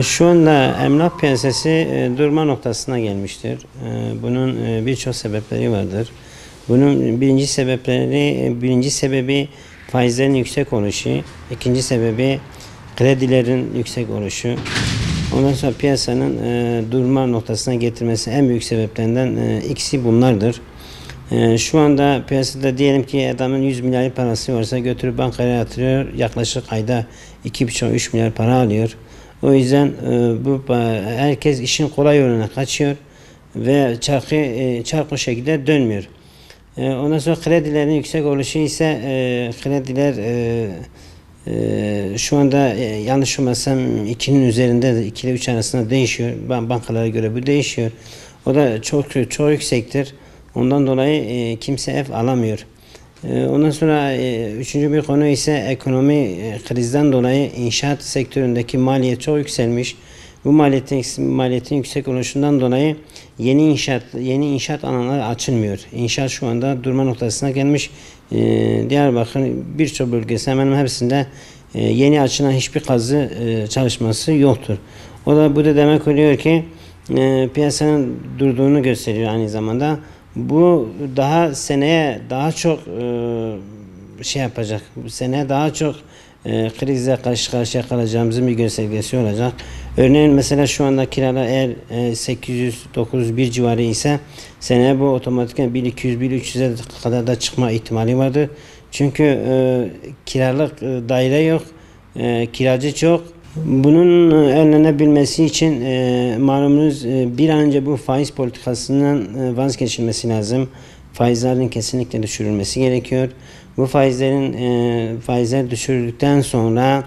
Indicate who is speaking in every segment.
Speaker 1: Şu anda emlak piyasası durma noktasına gelmiştir. Bunun birçok sebepleri vardır. Bunun birinci sebebi faizlerin yüksek oluşu, ikinci sebebi kredilerin yüksek oluşu. Ondan sonra piyasanın durma noktasına getirmesi en büyük sebeplerinden ikisi bunlardır. Şu anda piyasada diyelim ki adamın 100 milyar parası varsa götürüp bankaya yatırıyor. Yaklaşık ayda 2,5-3 milyar para alıyor. O yüzden herkes işin kolay yoluna kaçıyor ve çark o şekilde dönmüyor. Ondan sonra kredilerin yüksek oluşu ise krediler şu anda yanlış olmasam 2'nin üzerinde, 2 ile 3 arasında değişiyor. Bankalara göre bu değişiyor. O da çok yüksektir. Ondan dolayı kimse ev alamıyor. Ondan sonra üçüncü bir konu ise ekonomi krizden dolayı inşaat sektöründeki maliyet çok yükselmiş. Bu maliyetin yüksek oluşundan dolayı yeni inşaat alanları açılmıyor. İnşaat şu anda durma noktasına gelmiş. Diyarbakır'ın birçok bölgesi hemen hepsinde yeni açılan hiçbir kazı çalışması yoktur. Bu da demek oluyor ki piyasanın durduğunu gösteriyor aynı zamanda. Bu seneye daha çok yapacak. Bu seneye daha çok krizle karşı karşıya kalacağımızın bir göstergesi olacak. Örneğin mesela şu anda kiralar eğer 800-901 civarı ise seneye bu otomatikman 1200-1300'e kadar da çıkma ihtimali vardır. Çünkü kiralık daire yok, kiracı çok. Bunun önlenebilmesi için malumunuz bir an önce bu faiz politikasından vazgeçilmesi lazım. Faizlerin kesinlikle düşürülmesi gerekiyor. Bu faizler düşürüldükten sonra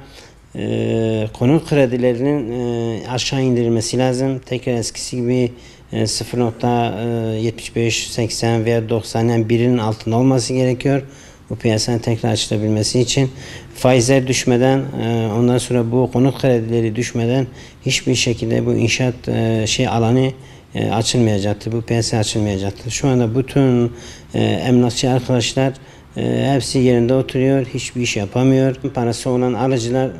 Speaker 1: konut kredilerinin aşağı indirilmesi lazım. Tekrar eskisi gibi 0,75, 80 veya 90 yani birinin altında olması gerekiyor. Bu piyasanın tekrar açılabilmesi için faizler düşmeden ondan sonra bu konut kredileri düşmeden hiçbir şekilde bu inşaat alanı açılmayacaktır. Bu piyasa açılmayacaktır. Şu anda bütün emlakçı arkadaşlar hepsi yerinde oturuyor, hiçbir iş yapamıyor. Parası olan alıcılar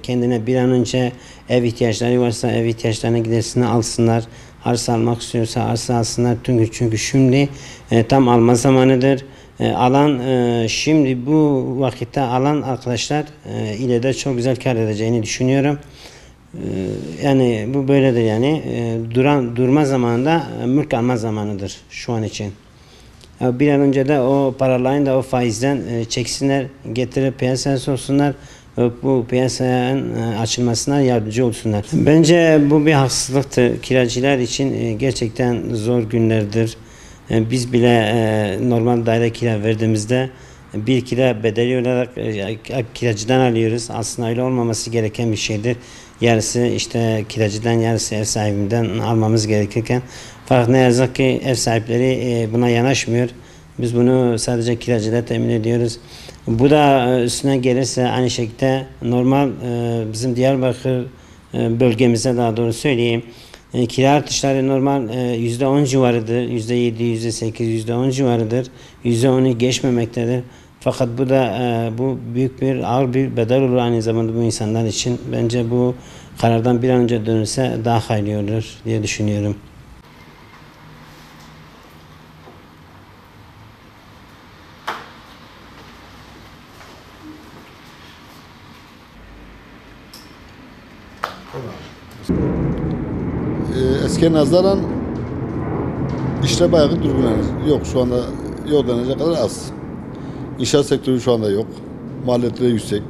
Speaker 1: kendine bir an önce ev ihtiyaçları varsa ev ihtiyaçlarını giderisini alsınlar. Arsa almak istiyorsa arsa alsınlar. Çünkü şimdi tam alma zamanıdır. Şimdi bu vakitte alan arkadaşlar ileride çok güzel kar edeceğini düşünüyorum. Yani bu böyledir yani. Durma zamanında mülk alma zamanıdır şu an için. Bir an önce de o paralarını da o faizden çeksinler, getirip piyasaya soksunlar. Bu piyasanın açılmasına yardımcı olsunlar. Bence bu bir haksızlıktır. Kiracılar için gerçekten zor günlerdir. Biz bile normal daire kira verdiğimizde bir kira bedeli olarak kiracıdan alıyoruz. Aslında öyle olmaması gereken bir şeydir. Yarısı işte kiracıdan, yarısı ev sahibinden almamız gerekirken fakat ne yazık ki ev sahipleri buna yanaşmıyor. Biz bunu sadece kiracıda temin ediyoruz. Bu da üstüne gelirse aynı şekilde normal bizim Diyarbakır bölgemizde daha doğru söyleyeyim. Kira artışları normal %10 civarıdır. %7, %8, %10 civarıdır. %10'u geçmemektedir. Fakat bu büyük ağır bir bedel olur aynı zamanda bu insanlar için. Bence bu karardan bir an önce dönülse daha hayırlı olur diye düşünüyorum.
Speaker 2: Eskiye nazaran işte bayağı durgun. Yok şu anda yok denecek kadar az. İnşaat sektörü şu anda yok. Maliyetleri yüksek.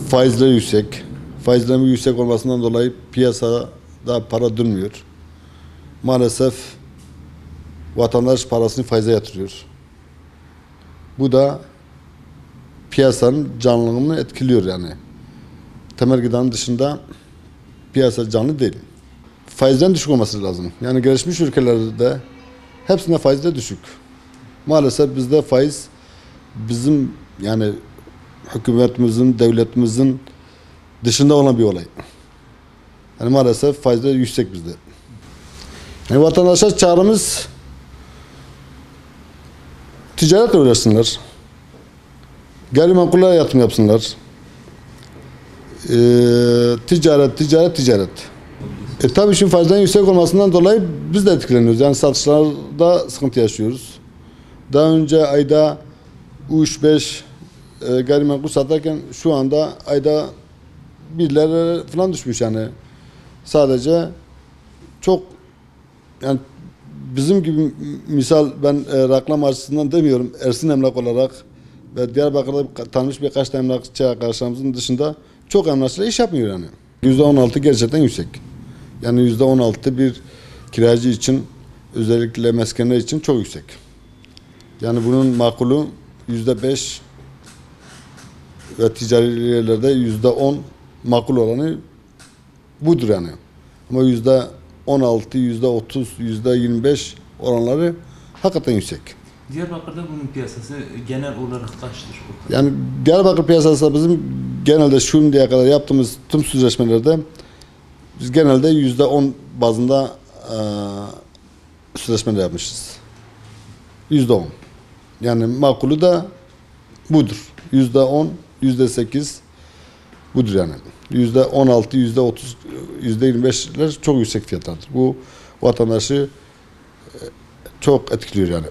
Speaker 2: Faizleri yüksek. Faizlerin yüksek olmasından dolayı piyasada para dönmüyor. Maalesef vatandaş parasını faize yatırıyor. Bu da piyasanın canlılığını etkiliyor yani. Temel gıdanın dışında piyasa canlı değil. Faizden düşük olması lazım. Yani gelişmiş ülkelerde hepsinde faizde düşük. Maalesef bizde faiz bizim yani hükümetimizin, devletimizin dışında olan bir olay. Yani maalesef faizde yüksek bizde. Yani vatandaşa çağrımız ticaretle uğraşsınlar. Gayrimenkullere yatırım yapsınlar. Ticaret. Tabii şimdi faizlerin yüksek olmasından dolayı biz de etkileniyoruz. Yani satışlarda sıkıntı yaşıyoruz. Daha önce ayda 3-5 gayrimenkul satarken şu anda ayda 1'lere falan düşmüş yani. Sadece çok yani bizim gibi misal ben reklam açısından demiyorum. Ersin Emlak olarak ve Diyarbakır'da tanınmış birkaç emlakçı arkadaşlarımızın dışında çok emlakçılar iş yapmıyor yani. %16 gerçekten yüksek. Yani %16 bir kiracı için, özellikle meskenler için çok yüksek. Yani bunun makulü %5 ve ticari yerlerde %10 makul olanı budur yani. Ama %16, %30, %25 oranları hakikaten yüksek.
Speaker 3: Diyarbakır'da bunun piyasası genel olarak kaçtır?
Speaker 2: Yani Diyarbakır piyasası bizim genelde şimdiye kadar yaptığımız tüm sözleşmelerde biz genelde %10 bazında sözleşmeler yapmışız. %10. Yani makulü da budur. %10, %8 budur yani. %16, %30, %25'ler çok yüksek fiyatlardır. Bu vatandaşı çok etkiliyor yani.